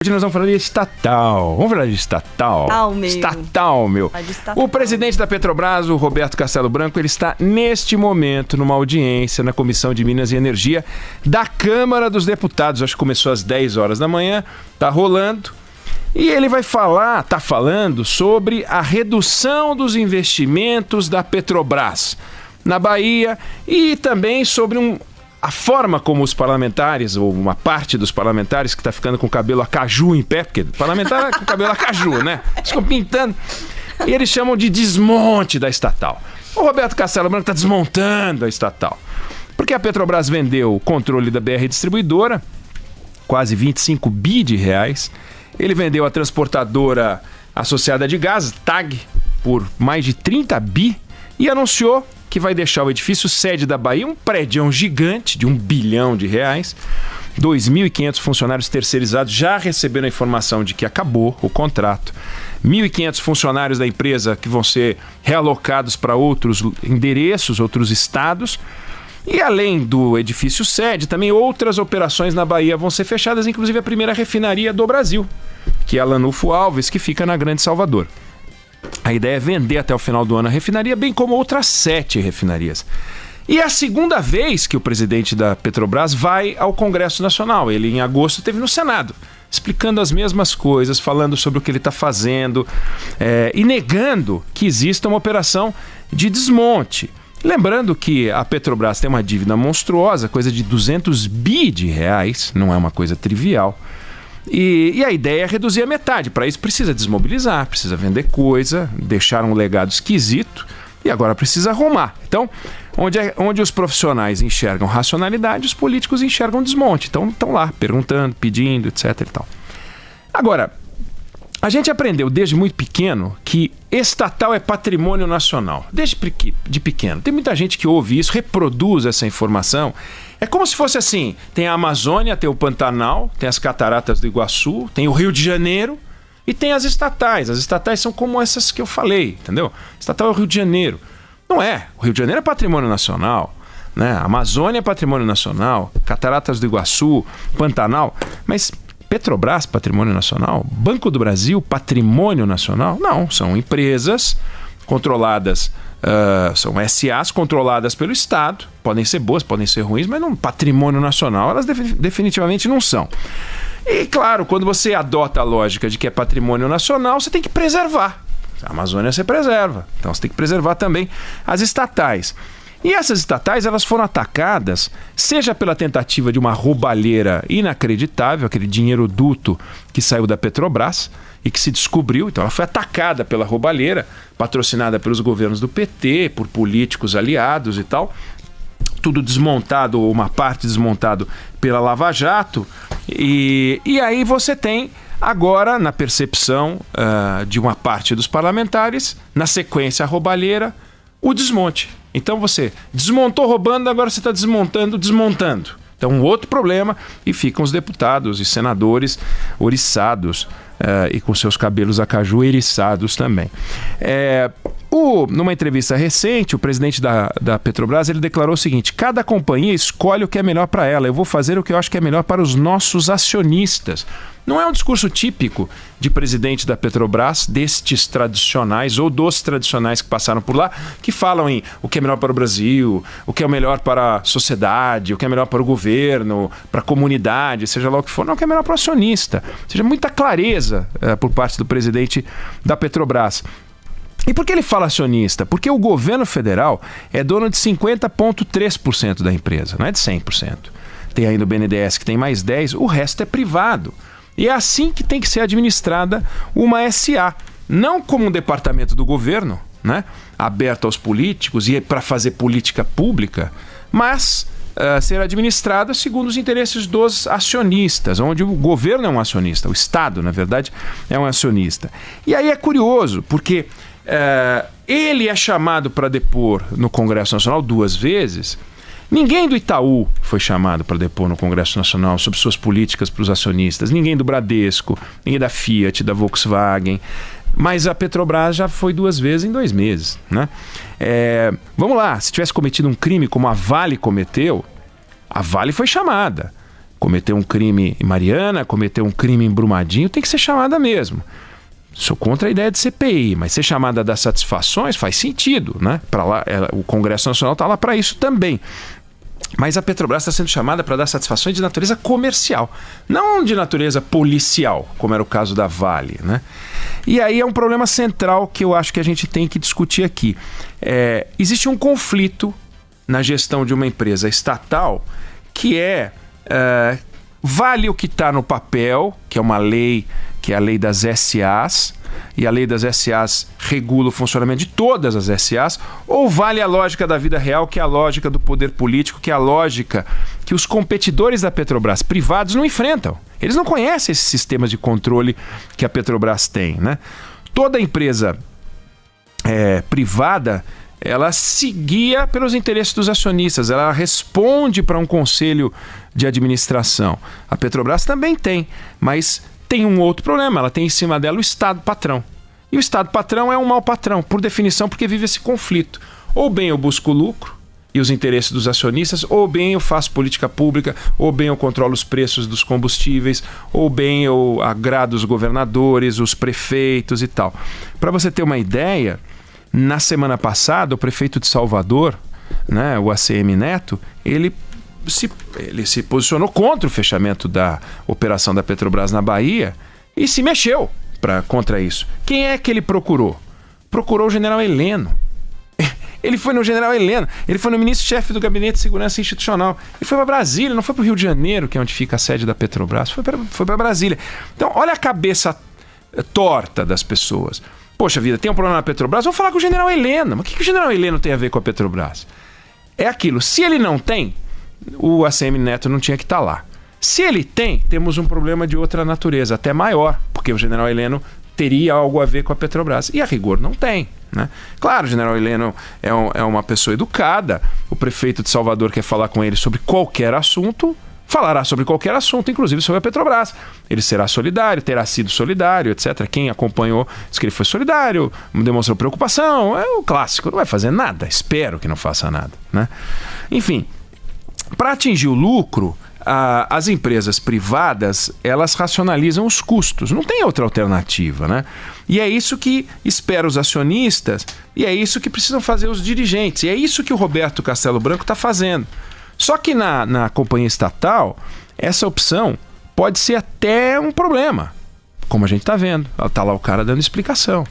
Hoje nós vamos falar de estatal. Vamos falar de estatal? Estatal, meu. O presidente da Petrobras, o Roberto Castelo Branco, ele está neste momento numa audiência na Comissão de Minas e Energia da Câmara dos Deputados. Acho que começou às 10 horas da manhã, tá rolando. E ele vai falar, tá falando sobre a redução dos investimentos da Petrobras na Bahia e também sobre a forma como os parlamentares, ou uma parte dos parlamentares que está ficando com o cabelo a caju em pé, porque parlamentar é com o cabelo a caju, né? Ficam pintando. E eles chamam de desmonte da estatal. O Roberto Castelo Branco está desmontando a estatal. Porque a Petrobras vendeu o controle da BR Distribuidora, quase 25 bi de reais. Ele vendeu a transportadora associada de gás, TAG, por mais de 30 bi e anunciou que vai deixar o edifício sede da Bahia, um prédio gigante de 1 bilhão de reais. 2.500 funcionários terceirizados já receberam a informação de que acabou o contrato. 1.500 funcionários da empresa que vão ser realocados para outros endereços, outros estados. E além do edifício sede, também outras operações na Bahia vão ser fechadas, inclusive a primeira refinaria do Brasil, que é a Lanufo Alves, que fica na Grande Salvador. A ideia é vender até o final do ano a refinaria, bem como outras 7 refinarias. E é a segunda vez que o presidente da Petrobras vai ao Congresso Nacional. Ele, em agosto, esteve no Senado, explicando as mesmas coisas, falando sobre o que ele está fazendo e negando que exista uma operação de desmonte. Lembrando que a Petrobras tem uma dívida monstruosa, coisa de 200 bi de reais, não é uma coisa trivial. E a ideia é reduzir a metade. Para isso precisa desmobilizar, precisa vender coisa, deixar um legado esquisito e agora precisa arrumar. Então, onde os profissionais enxergam racionalidade, os políticos enxergam desmonte. Então, estão lá perguntando, pedindo, etc. e tal. Agora, a gente aprendeu desde muito pequeno que estatal é patrimônio nacional. Desde de pequeno. Tem muita gente que ouve isso, reproduz essa informação. É como se fosse assim, tem a Amazônia, tem o Pantanal, tem as Cataratas do Iguaçu, tem o Rio de Janeiro e tem as estatais. As estatais são como essas que eu falei, entendeu? Estatal é o Rio de Janeiro. Não é. O Rio de Janeiro é patrimônio nacional, né? A Amazônia é patrimônio nacional, Cataratas do Iguaçu, Pantanal, mas Petrobras, patrimônio nacional? Banco do Brasil, patrimônio nacional? Não, são empresas controladas, são SAs controladas pelo Estado, podem ser boas, podem ser ruins, mas não patrimônio nacional, elas definitivamente não são. E claro, quando você adota a lógica de que é patrimônio nacional, você tem que preservar. A Amazônia você preserva, então você tem que preservar também as estatais. E essas estatais, elas foram atacadas, seja pela tentativa de uma roubalheira inacreditável, aquele dinheiro duto que saiu da Petrobras e que se descobriu, então ela foi atacada pela roubalheira, patrocinada pelos governos do PT, por políticos aliados e tal, tudo desmontado, ou uma parte desmontado pela Lava Jato, e aí você tem agora, na percepção de uma parte dos parlamentares, na sequência a roubalheira, o desmonte. Então você desmontou roubando, agora você está desmontando. Então um outro problema, e ficam os deputados e senadores oriçados e com seus cabelos a caju eriçados também. Numa entrevista recente, o presidente da Petrobras, ele declarou o seguinte: cada companhia escolhe o que é melhor para ela, eu vou fazer o que eu acho que é melhor para os nossos acionistas. Não é um discurso típico de presidente da Petrobras, destes tradicionais ou dos tradicionais que passaram por lá, que falam em o que é melhor para o Brasil, o que é melhor para a sociedade, o que é melhor para o governo, para a comunidade, seja lá o que for. Não, o que é melhor para o acionista. Ou seja, muita clareza por parte do presidente da Petrobras. E por que ele fala acionista? Porque o governo federal é dono de 50,3% da empresa, não é de 100%. Tem ainda o BNDES que tem mais 10%, o resto é privado. E é assim que tem que ser administrada uma SA. Não como um departamento do governo, né, aberto aos políticos e para fazer política pública, mas ser administrada segundo os interesses dos acionistas, onde o governo é um acionista, o Estado, na verdade, é um acionista. E aí é curioso, porque ele é chamado para depor no Congresso Nacional 2 vezes. Ninguém do Itaú foi chamado para depor no Congresso Nacional sobre suas políticas para os acionistas. Ninguém do Bradesco, ninguém da Fiat, da Volkswagen. Mas a Petrobras já foi 2 vezes em 2 meses, né? Vamos lá, se tivesse cometido um crime como a Vale cometeu, a Vale foi chamada. Cometeu um crime em Mariana, cometeu um crime em Brumadinho, tem que ser chamada mesmo. Sou contra a ideia de CPI, mas ser chamada a dar satisfações faz sentido, né? Pra lá, o Congresso Nacional está lá para isso também. Mas a Petrobras está sendo chamada para dar satisfações de natureza comercial, não de natureza policial, como era o caso da Vale, né? E aí é um problema central que eu acho que a gente tem que discutir aqui. Existe um conflito na gestão de uma empresa estatal que vale o que está no papel, que é uma lei, que é a lei das SAs, e a lei das SAs regula o funcionamento de todas as SAs, ou vale a lógica da vida real, que é a lógica do poder político, que é a lógica que os competidores da Petrobras privados não enfrentam. Eles não conhecem esses sistemas de controle que a Petrobras tem, né? Toda empresa privada, ela se guia pelos interesses dos acionistas, ela responde para um conselho de administração. A Petrobras também tem, mas tem um outro problema, ela tem em cima dela o Estado patrão. E o Estado patrão é um mau patrão, por definição, porque vive esse conflito. Ou bem eu busco lucro e os interesses dos acionistas, ou bem eu faço política pública, ou bem eu controlo os preços dos combustíveis, ou bem eu agrado os governadores, os prefeitos e tal. Para você ter uma ideia, na semana passada, o prefeito de Salvador, né, o ACM Neto, ele se posicionou contra o fechamento da operação da Petrobras na Bahia e se mexeu contra isso. Quem é que ele procurou? Procurou o general Heleno. Ele foi no general Heleno, ele foi no ministro-chefe do Gabinete de Segurança Institucional. Ele foi para Brasília, não foi para o Rio de Janeiro, que é onde fica a sede da Petrobras, foi para Brasília. Então, olha a cabeça torta das pessoas. Poxa vida, tem um problema na Petrobras? Vamos falar com o general Heleno. Mas o que o general Heleno tem a ver com a Petrobras? É aquilo, se ele não tem, o ACM Neto não tinha que estar lá. Se ele tem, temos um problema de outra natureza, até maior, porque o general Heleno teria algo a ver com a Petrobras. E a rigor não tem, né? Claro, o general Heleno é uma pessoa educada, o prefeito de Salvador quer falar com ele sobre qualquer assunto, falará sobre qualquer assunto, inclusive sobre a Petrobras. Ele será solidário, terá sido solidário, etc. Quem acompanhou disse que ele foi solidário, demonstrou preocupação, é o clássico, não vai fazer nada, espero que não faça nada, né? Enfim, para atingir o lucro, as empresas privadas, elas racionalizam os custos. Não tem outra alternativa, né? E é isso que espera os acionistas, e é isso que precisam fazer os dirigentes. E é isso que o Roberto Castelo Branco está fazendo. Só que na companhia estatal, essa opção pode ser até um problema. Como a gente está vendo. Está lá o cara dando explicação.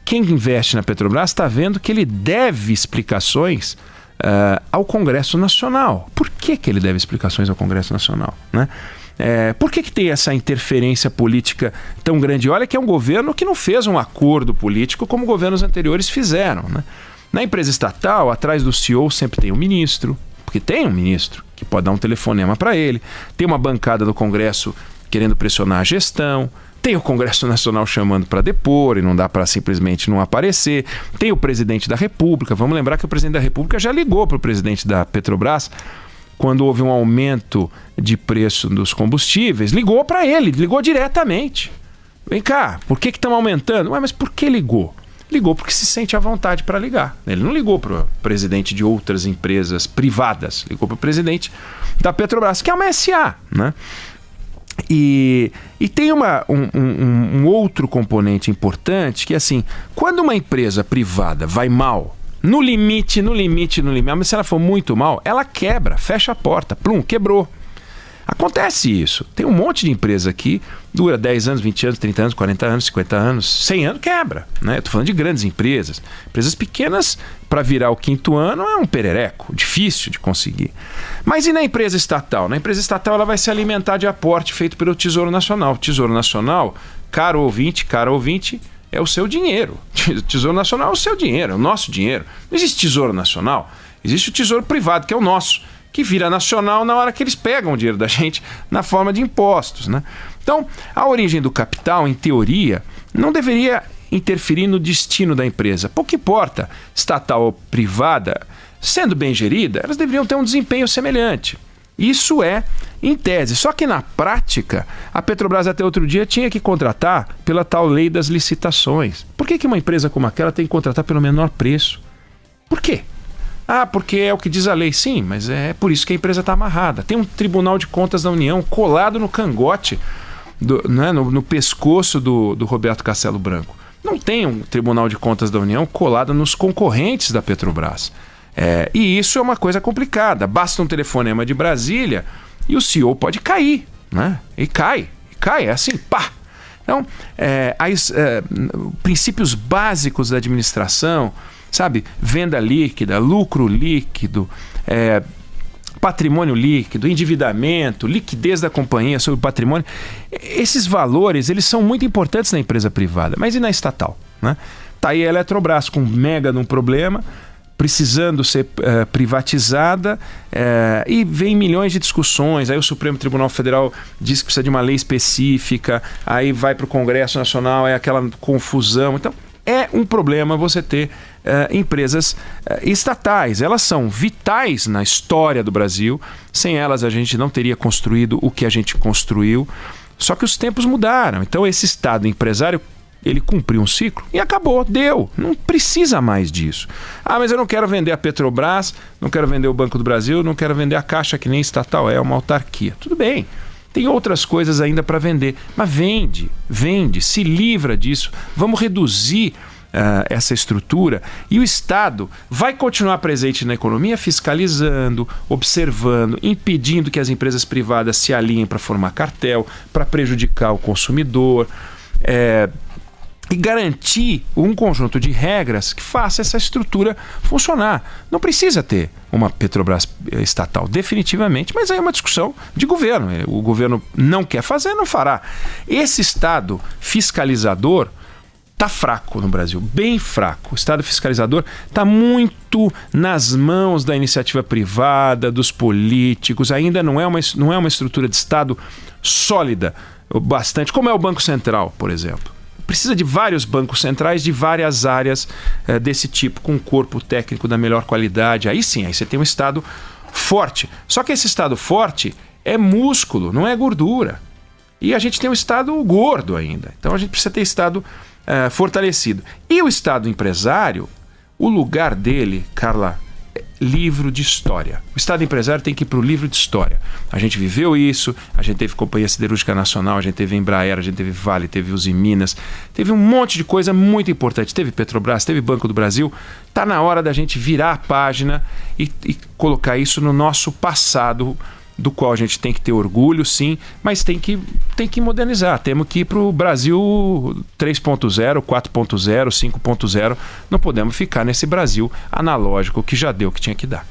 Quem investe na Petrobras está vendo que ele deve explicações ao Congresso Nacional. Por que ele deve explicações ao Congresso Nacional, né? Por que tem essa interferência política tão grande? Olha que é um governo que não fez um acordo político como governos anteriores fizeram, né? Na empresa estatal, atrás do CEO sempre tem um ministro, porque tem um ministro que pode dar um telefonema para ele, tem uma bancada do Congresso querendo pressionar a gestão, tem o Congresso Nacional chamando para depor e não dá para simplesmente não aparecer. Tem o presidente da República. Vamos lembrar que o presidente da República já ligou para o presidente da Petrobras quando houve um aumento de preço dos combustíveis. Ligou para ele, ligou diretamente. Vem cá, por que estão aumentando? Ué, mas por que ligou? Ligou porque se sente à vontade para ligar. Ele não ligou para o presidente de outras empresas privadas. Ligou para o presidente da Petrobras, que é uma SA, né? E tem um outro componente importante que é assim, quando uma empresa privada vai mal, no limite, mas se ela for muito mal, ela quebra, fecha a porta, plum, quebrou. Acontece isso. Tem um monte de empresa aqui, dura 10 anos, 20 anos, 30 anos, 40 anos, 50 anos, 100 anos, quebra, né? Eu tô falando de grandes empresas. Empresas pequenas, para virar o 5º ano, é um perereco, difícil de conseguir. Mas e na empresa estatal? Na empresa estatal ela vai se alimentar de aporte feito pelo Tesouro Nacional. O Tesouro Nacional, caro ouvinte, é o seu dinheiro. O Tesouro Nacional é o seu dinheiro, é o nosso dinheiro. Não existe Tesouro Nacional, existe o Tesouro Privado, que é o nosso, que vira nacional na hora que eles pegam o dinheiro da gente na forma de impostos, né? Então, a origem do capital, em teoria, não deveria interferir no destino da empresa. Pouco importa, estatal ou privada, sendo bem gerida, elas deveriam ter um desempenho semelhante. Isso é em tese. Só que na prática, a Petrobras até outro dia tinha que contratar pela tal lei das licitações. Por que uma empresa como aquela tem que contratar pelo menor preço? Por quê? Ah, porque é o que diz a lei. Sim, mas é por isso que a empresa está amarrada. Tem um Tribunal de Contas da União colado no cangote, no pescoço do Roberto Castelo Branco. Não tem um Tribunal de Contas da União colado nos concorrentes da Petrobras. E isso é uma coisa complicada. Basta um telefonema de Brasília e o CEO pode cair, né? E cai, é assim, pá! Então, princípios básicos da administração, sabe? Venda líquida, lucro líquido, patrimônio líquido, endividamento, liquidez da companhia sobre o patrimônio. Esses valores, eles são muito importantes na empresa privada, mas e na estatal, né? Tá aí a Eletrobras com um mega de um problema, precisando ser privatizada, e vem milhões de discussões. Aí o Supremo Tribunal Federal diz que precisa de uma lei específica, aí vai para o Congresso Nacional, é aquela confusão. Então, é um problema você ter empresas estatais. Elas são vitais na história do Brasil. Sem elas, a gente não teria construído o que a gente construiu. Só que os tempos mudaram. Então, esse Estado empresário, ele cumpriu um ciclo e acabou, deu. Não precisa mais disso. Ah, mas eu não quero vender a Petrobras, não quero vender o Banco do Brasil, não quero vender a Caixa, que nem estatal, é uma autarquia. Tudo bem, tem outras coisas ainda para vender, mas vende, se livra disso. Vamos reduzir essa estrutura e o Estado vai continuar presente na economia, fiscalizando, observando, impedindo que as empresas privadas se alinhem para formar cartel, para prejudicar o consumidor, e garantir um conjunto de regras que faça essa estrutura funcionar. Não precisa ter uma Petrobras estatal, definitivamente, mas aí é uma discussão de governo. O governo não quer fazer, não fará. Esse Estado fiscalizador está fraco no Brasil, bem fraco. O Estado fiscalizador está muito nas mãos da iniciativa privada, dos políticos, ainda não é uma estrutura de Estado sólida bastante, como é o Banco Central, por exemplo. Precisa de vários bancos centrais de várias áreas desse tipo, com um corpo técnico da melhor qualidade. Aí sim, aí você tem um Estado forte. Só que esse Estado forte é músculo, não é gordura. E a gente tem um Estado gordo ainda. Então a gente precisa ter Estado fortalecido. E o Estado empresário, o lugar dele, Carla, livro de história. O Estado empresário tem que ir para o livro de história. A gente viveu isso, a gente teve Companhia Siderúrgica Nacional, a gente teve Embraer, a gente teve Vale, teve Uzi Minas, teve um monte de coisa muito importante. Teve Petrobras, teve Banco do Brasil. Está na hora da gente virar a página e colocar isso no nosso passado, do qual a gente tem que ter orgulho, sim, mas tem que modernizar. Temos que ir para o Brasil 3.0, 4.0, 5.0. Não podemos ficar nesse Brasil analógico que já deu o que tinha que dar.